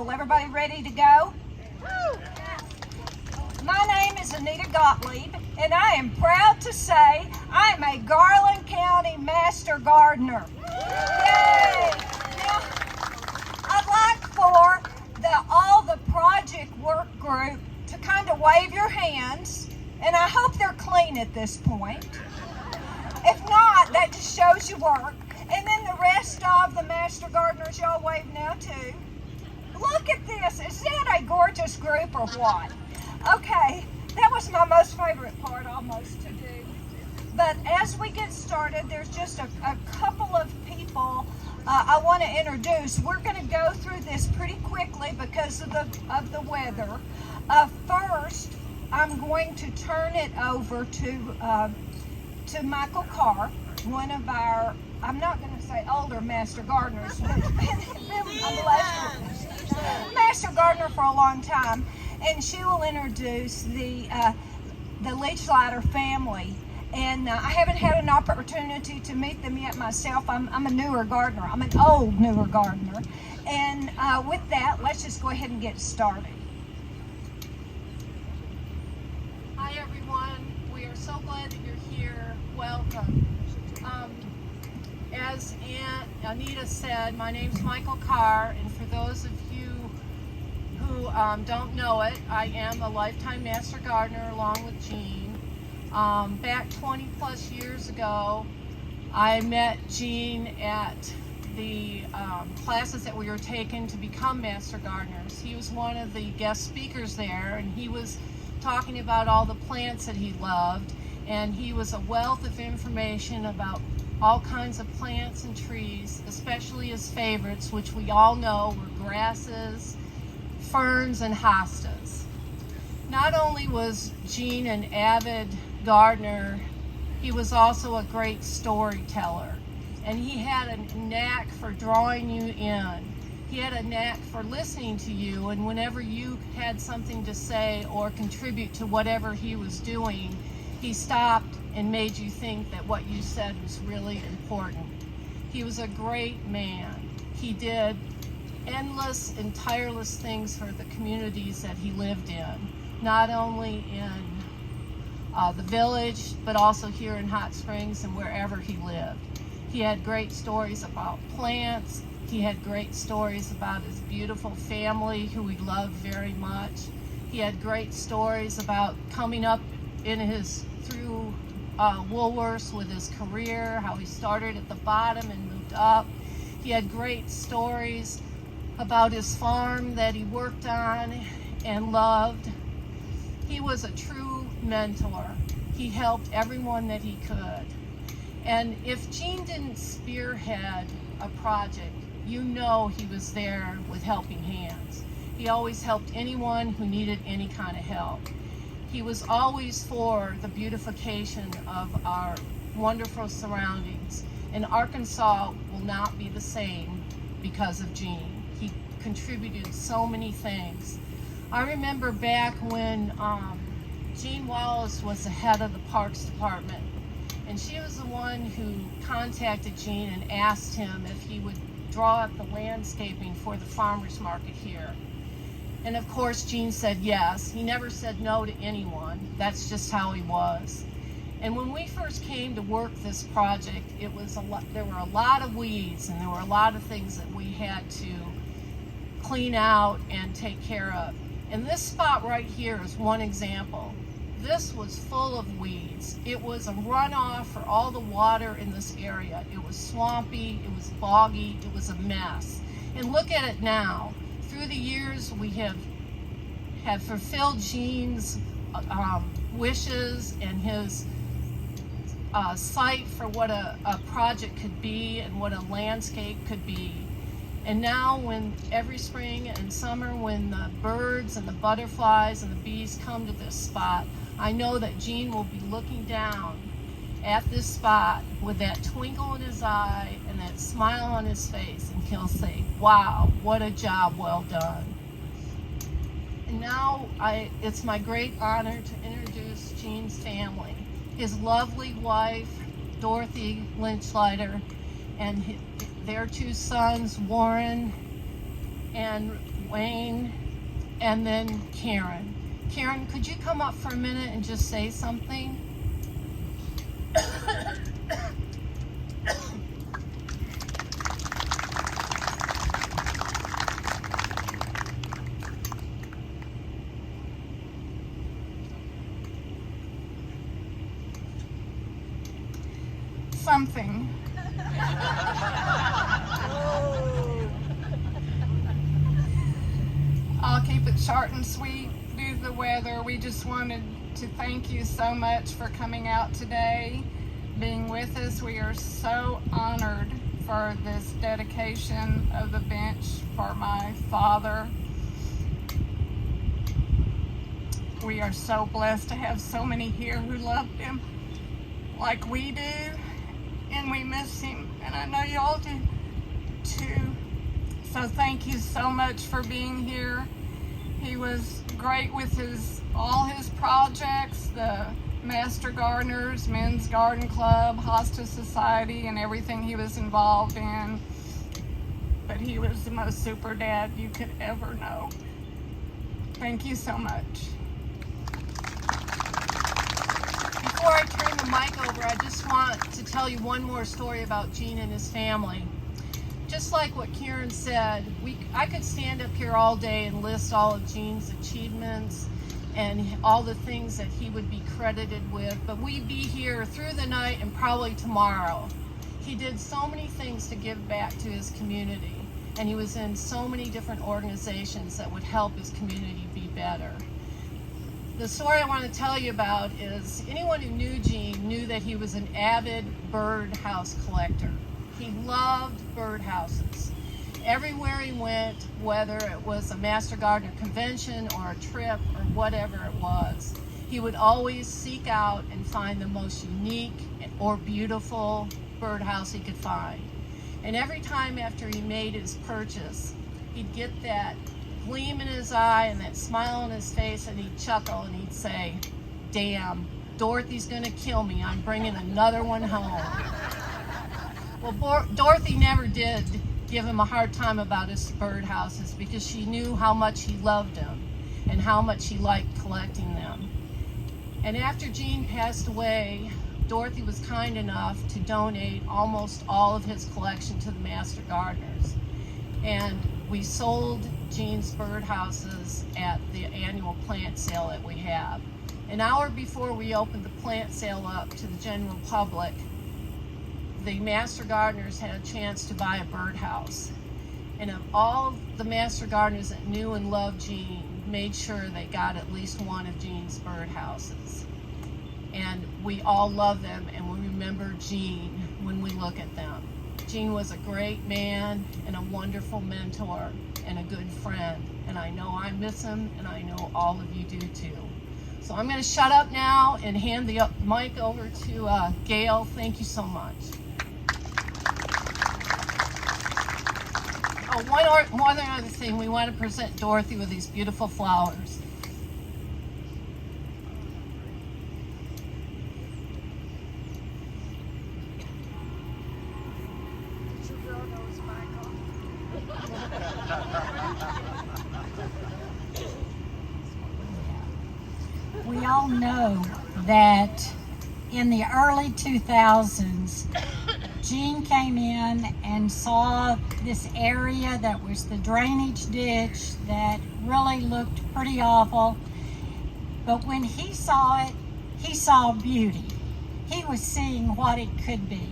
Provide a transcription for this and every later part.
roll. Everybody ready to go? My name is Anita Gottlieb, and I am proud to say I'm a Garland County Master Gardener. Yay! Now, I'd like for all the project work group to kind of wave your hands, and I hope they're clean at this point. If not, that just shows you work. And then the rest of the Master Gardeners, y'all wave now too. Look at this. Is that a gorgeous group or what? Okay, that was my most favorite part almost to do. But as we get started, there's just a couple of people I want to introduce. We're going to go through this pretty quickly because of the weather. First, I'm going to turn it over to Michael Carr, one of our, I'm not going to say older Master Gardeners, but Master Gardener for a long time. And she will introduce the Lichliter family. And I haven't had an opportunity to meet them yet myself. I'm a newer gardener. I'm an old newer gardener. And with that, let's just go ahead and get started. Hi everyone. We are so glad that you're here. Welcome. As Aunt Anita said, my name's Michael Carr, and for those of you who don't know it, I am a lifetime Master Gardener along with Jean. Back 20 plus years ago, I met Jean at the classes that we were taking to become Master Gardeners. He was one of the guest speakers there, and he was talking about all the plants that he loved, and he was a wealth of information about all kinds of plants and trees, especially his favorites, which we all know were grasses, ferns, and hostas. Not only was Jean an avid gardener, he was also a great storyteller, and he had a knack for drawing you in. He had a knack for listening to you, and whenever you had something to say or contribute to whatever he was doing, he stopped and made you think that what you said was really important. He was a great man. He did endless and tireless things for the communities that he lived in, not only in the village, but also here in Hot Springs and wherever he lived. He had great stories about plants. He had great stories about his beautiful family, who he loved very much. He had great stories about coming up in through Woolworths with his career, how he started at the bottom and moved up. He had great stories about his farm that he worked on and loved. He was a true mentor. He helped everyone that he could. And if Jean didn't spearhead a project, you know he was there with helping hands. He always helped anyone who needed any kind of help. He was always for the beautification of our wonderful surroundings. And Arkansas will not be the same because of Jean. He contributed so many things. I remember back when Jean Wallace was the head of the Parks Department, and she was the one who contacted Jean and asked him if he would draw up the landscaping for the farmers market here. And of course, Jean said yes. He never said no to anyone. That's just how he was. And when we first came to work this project, it was there were a lot of weeds, and there were a lot of things that we had to clean out and take care of. And this spot right here is one example. This was full of weeds. It was a runoff for all the water in this area. It was swampy, it was boggy, it was a mess. And look at it now. Through the years, we have fulfilled Jean's wishes and his sight for what a project could be and what a landscape could be. And now, when every spring and summer, when the birds and the butterflies and the bees come to this spot, I know that Jean will be looking down at this spot with that twinkle in his eye and that smile on his face, and he'll say, wow, what a job well done. And now it's my great honor to introduce Jean's family. His lovely wife, Dorothy Lichliter, and their two sons, Warren and Wayne, and then Karen. Karen, could you come up for a minute and just say something? Something. I'll keep it short and sweet due to the weather. We just wanted to thank you so much for coming out today, being with us. We are so honored for this dedication of the bench for my father. We are so blessed to have so many here who loved him like we do, and we miss him, and I know y'all do too. So thank you so much for being here. He was great with all his projects, the Master Gardeners, Men's Garden Club, Hospice Society, and everything he was involved in. But he was the most super dad you could ever know. Thank you so much. Before I turn the mic over, I just want to tell you one more story about Gene and his family. Just like what Karen said, I could stand up here all day and list all of Gene's achievements and all the things that he would be credited with, but we'd be here through the night and probably tomorrow. He did so many things to give back to his community, and he was in so many different organizations that would help his community be better. The story I want to tell you about is anyone who knew Gene knew that he was an avid birdhouse collector. He loved birdhouses. Everywhere he went, whether it was a Master Gardener convention or a trip or whatever it was, he would always seek out and find the most unique or beautiful birdhouse he could find. And every time after he made his purchase, he'd get that gleam in his eye and that smile on his face, and he'd chuckle and he'd say, "Damn, Dorothy's gonna kill me. I'm bringing another one home." Well, Dorothy never did give him a hard time about his birdhouses because she knew how much he loved them and how much he liked collecting them. And after Gene passed away, Dorothy was kind enough to donate almost all of his collection to the Master Gardeners. And we sold Gene's birdhouses at the annual plant sale that we have. An hour before we opened the plant sale up to the general public, the Master Gardeners had a chance to buy a birdhouse. And of all the Master Gardeners that knew and loved Gene, made sure they got at least one of Gene's birdhouses. And we all love them, and we remember Gene when we look at them. Gene was a great man and a wonderful mentor and a good friend. And I know I miss him, and I know all of you do too. So I'm going to shut up now and hand the mic over to Gail. Thank you so much. Oh, one other thing. We want to present Dorothy with these beautiful flowers. We all know that in the early 2000s, Gene came in and saw this area that was the drainage ditch that really looked pretty awful. But when he saw it, he saw beauty. He was seeing what it could be.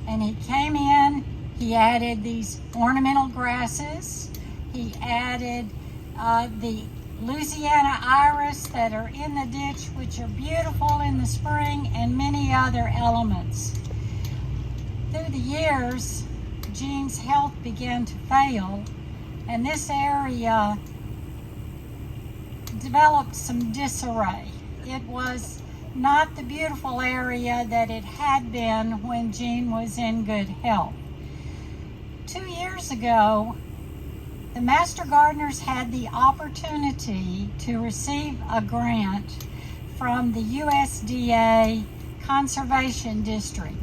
And he came in, he added these ornamental grasses, he added the Louisiana iris that are in the ditch, which are beautiful in the spring, and many other elements. Through the years, Gene's health began to fail, and this area developed some disarray. It was not the beautiful area that it had been when Gene was in good health. 2 years ago, the Master Gardeners had the opportunity to receive a grant from the USDA Conservation District.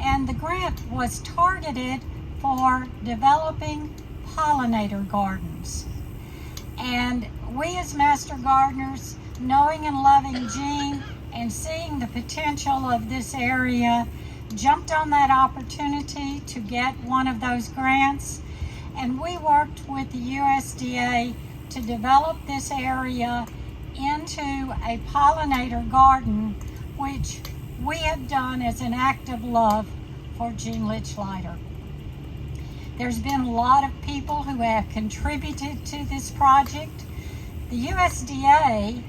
And the grant was targeted for developing pollinator gardens. And we as Master Gardeners, knowing and loving Jean and seeing the potential of this area, jumped on that opportunity to get one of those grants. And we worked with the USDA to develop this area into a pollinator garden, which we have done as an act of love for Jean Lichliter. There's been a lot of people who have contributed to this project. The USDA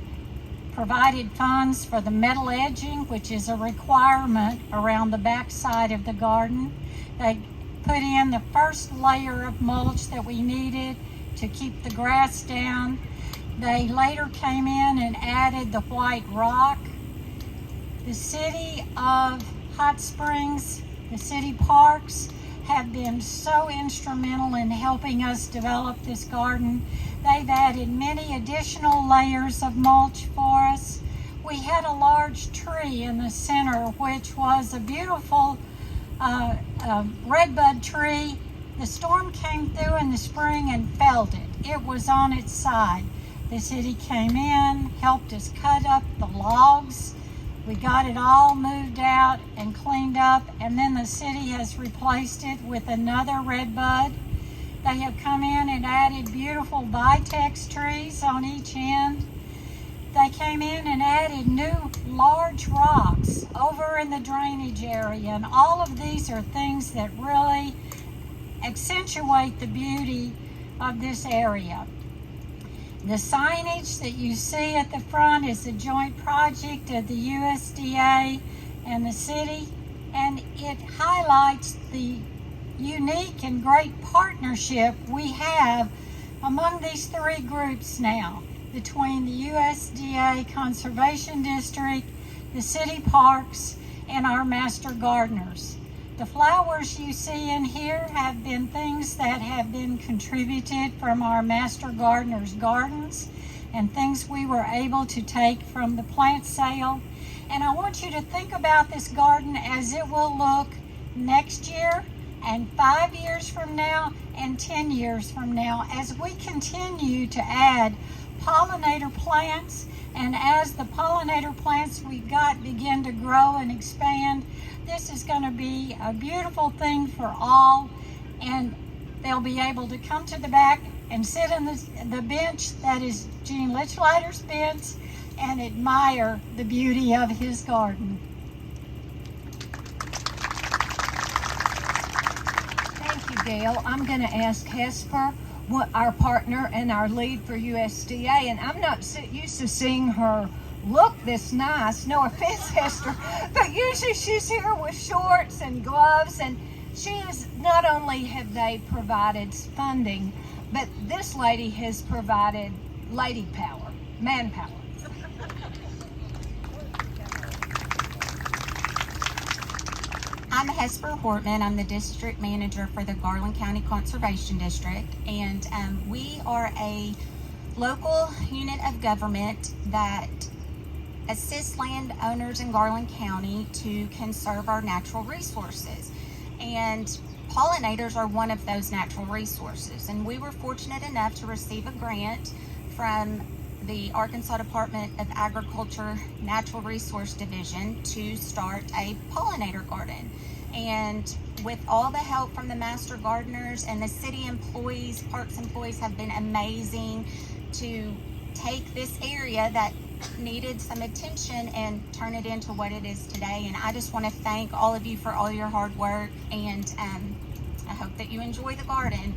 provided funds for the metal edging, which is a requirement around the back side of the garden. They put in the first layer of mulch that we needed to keep the grass down. They later came in and added the white rock. The city of Hot Springs, the city parks, have been so instrumental in helping us develop this garden. They've added many additional layers of mulch for us. We had a large tree in the center, which was a beautiful redbud tree. The storm came through in the spring and felled it. It was on its side. The city came in, helped us cut up the logs. We got it all moved out and cleaned up, and then the city has replaced it with another redbud. They have come in and added beautiful vitex trees on each end. They came in and added new large rocks over in the drainage area, and all of these are things that really accentuate the beauty of this area. The signage that you see at the front is a joint project of the USDA and the city, and it highlights the unique and great partnership we have among these three groups now, between the USDA Conservation District, the city parks, and our master gardeners. The flowers you see in here have been things that have been contributed from our master gardeners' gardens and things we were able to take from the plant sale. And I want you to think about this garden as it will look next year and 5 years from now and 10 years from now as we continue to add pollinator plants, and as the pollinator plants we've got begin to grow and expand. This is going to be a beautiful thing for all, and they'll be able to come to the back and sit on the bench that is Jean Lichliter's bench and admire the beauty of his garden. Thank you, Gail. I'm going to ask Hesper, our partner and our lead for USDA, and I'm not used to seeing her look this nice. No offense, Hester, but usually she's here with shorts and gloves, and she is, not only have they provided funding, but this lady has provided lady power, manpower. I'm Hesper Hortman. I'm the district manager for the Garland County Conservation District, and we are a local unit of government that assists landowners in Garland County to conserve our natural resources. And pollinators are one of those natural resources. And we were fortunate enough to receive a grant from the Arkansas Department of Agriculture Natural Resource Division to start a pollinator garden. And with all the help from the master gardeners and the city employees, parks employees have been amazing to take this area that needed some attention and turn it into what it is today. And I just want to thank all of you for all your hard work, and I hope that you enjoy the garden.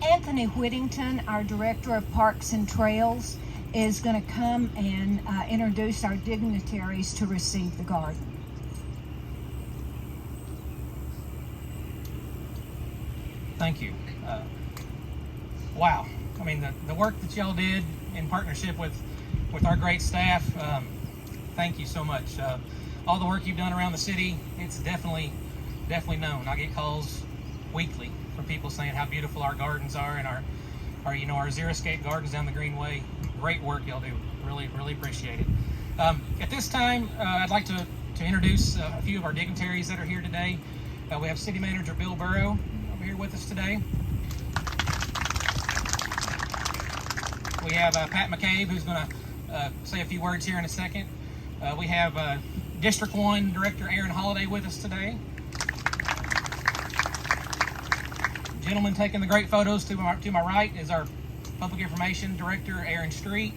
Anthony Whittington, our Director of Parks and Trails, is going to come and introduce our dignitaries to receive the garden. Thank you. Wow. I mean, the work that y'all did in partnership with our great staff, thank you so much. All the work you've done around the city, it's definitely known. I get calls weekly from people saying how beautiful our gardens are, and our our xeriscape gardens down the Greenway. Great work y'all do. Really appreciate it. At this time, I'd like to to introduce a few of our dignitaries that are here today. We have City Manager Bill Burrow over here with us today. We have Pat McCabe, who's going to say a few words here in a second. We have District 1 Director Aaron Holliday with us today. Gentleman taking the great photos to my right is our Public Information Director, Aaron Street.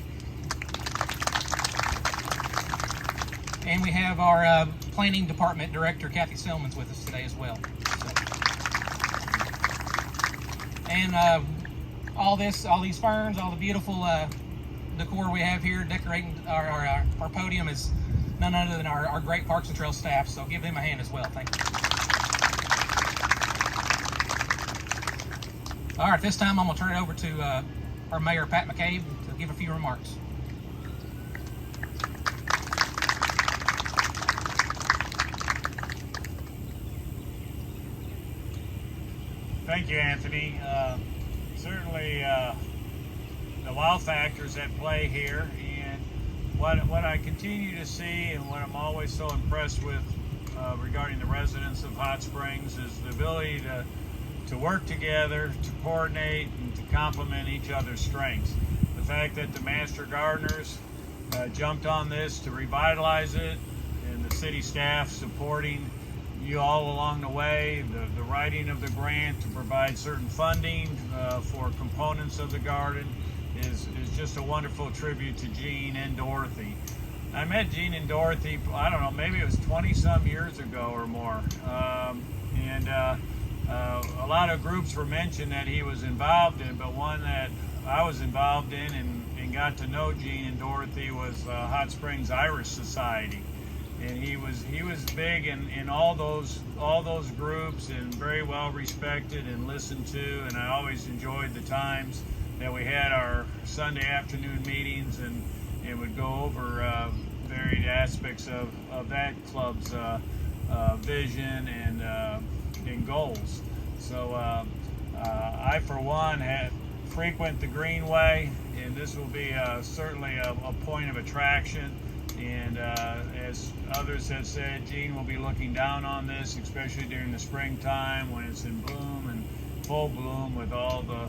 And we have our Planning Department Director, Kathy Selman's with us today as well. And all these ferns, all the beautiful decor we have here decorating our podium is none other than our great Parks and Trails staff. So give them a hand as well. Thank you. All right, this time I'm going to turn it over to our Mayor, Pat McCabe, to give a few remarks. Thank you, Anthony. Certainly the wow factors at play here, and what I continue to see and what I'm always so impressed with regarding the residents of Hot Springs is the ability to work together, to coordinate, and to complement each other's strengths. The fact that the Master Gardeners jumped on this to revitalize it, and the city staff supporting you all along the way, the writing of the grant to provide certain funding for components of the garden is just a wonderful tribute to Gene and Dorothy. I met Gene and Dorothy, I don't know, maybe it was 20-some years ago or more. A lot of groups were mentioned that he was involved in, but one that I was involved in and got to know Gene and Dorothy was Hot Springs Irish Society. And he was big in all those groups and very well respected and listened to, and I always enjoyed the times that we had our Sunday afternoon meetings and would go over varied aspects of that club's vision and goals. So I, for one, frequent the Greenway, and this will be certainly a point of attraction. And as others have said, Gene will be looking down on this, especially during the springtime when it's in bloom and full bloom with all the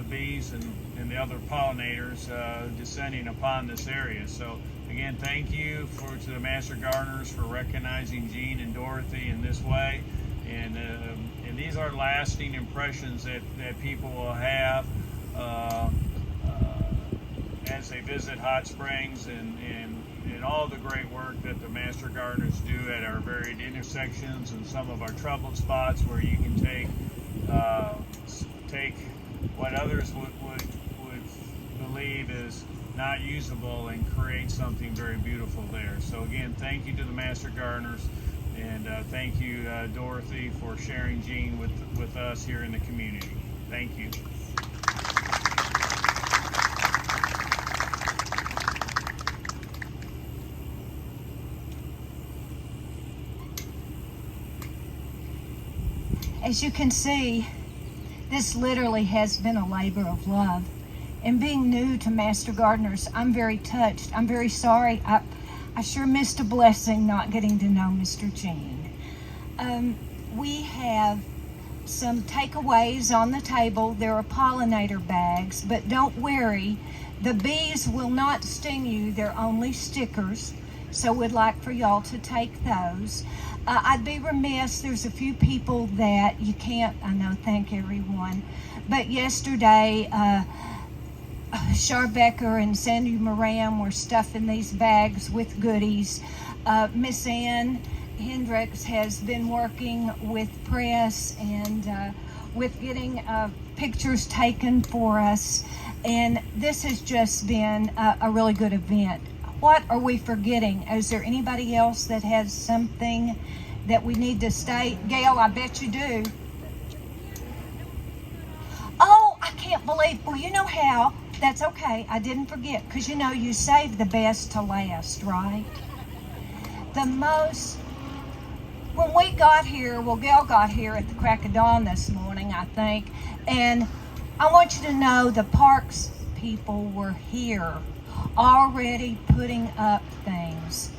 bees and the other pollinators descending upon this area. So again, thank you to the Master Gardeners for recognizing Gene and Dorothy in this way. And these are lasting impressions that people will have as they visit Hot Springs and all the great work that the Master Gardeners do at our varied intersections and some of our troubled spots where you can take what others would believe is not usable and create something very beautiful there. So again, thank you to the Master Gardeners, and thank you, Dorothy, for sharing Gene with us here in the community. Thank you. As you can see, this literally has been a labor of love. And being new to Master Gardeners, I'm very touched. I'm very sorry. I sure missed a blessing not getting to know Mr. Gene. We have some takeaways on the table. There are pollinator bags, but don't worry, the bees will not sting you. They're only stickers. So we'd like for y'all to take those. I'd be remiss, there's a few people that you can't, I know, thank everyone. But yesterday, Char Becker and Sandy Moran were stuffing these bags with goodies. Miss Ann Hendricks has been working with press and with getting pictures taken for us. And this has just been a really good event. What are we forgetting? Is there anybody else that has something that we need to state? Gail, I bet you do. Oh, I can't believe, well, you know how. That's okay, I didn't forget, because you know you save the best to last, right? When we got here, well, Gail got here at the crack of dawn this morning, I think, and I want you to know the parks people were here already putting up things.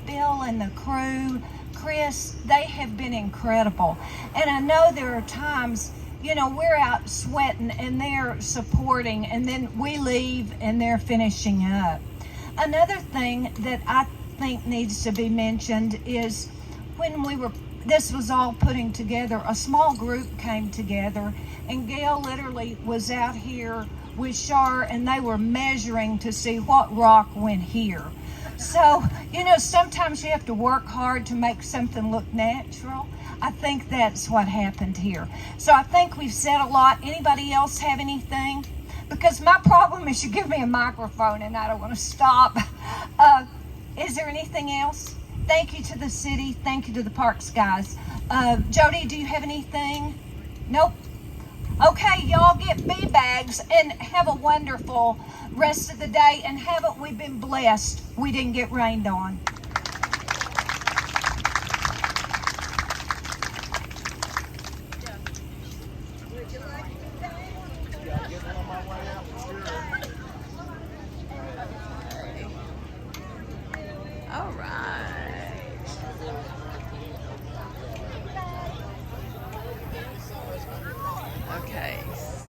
Bill and the crew, Chris, they have been incredible. And I know there are times, you know, we're out sweating and they're supporting, and then we leave and they're finishing up. Another thing that I think needs to be mentioned is when this was all putting together, a small group came together, and Gail literally was out here with Char, and they were measuring to see what rock went here. So, you know, sometimes you have to work hard to make something look natural. I think that's what happened here. So I think we've said a lot. Anybody else have anything? Because my problem is you give me a microphone and I don't want to stop. Is there anything else? Thank you to the city. Thank you to the parks guys. Jody, do you have anything? Nope. Okay, y'all get bee bags and have a wonderful rest of the day. And haven't we been blessed? We didn't get rained on. Would you like to thank?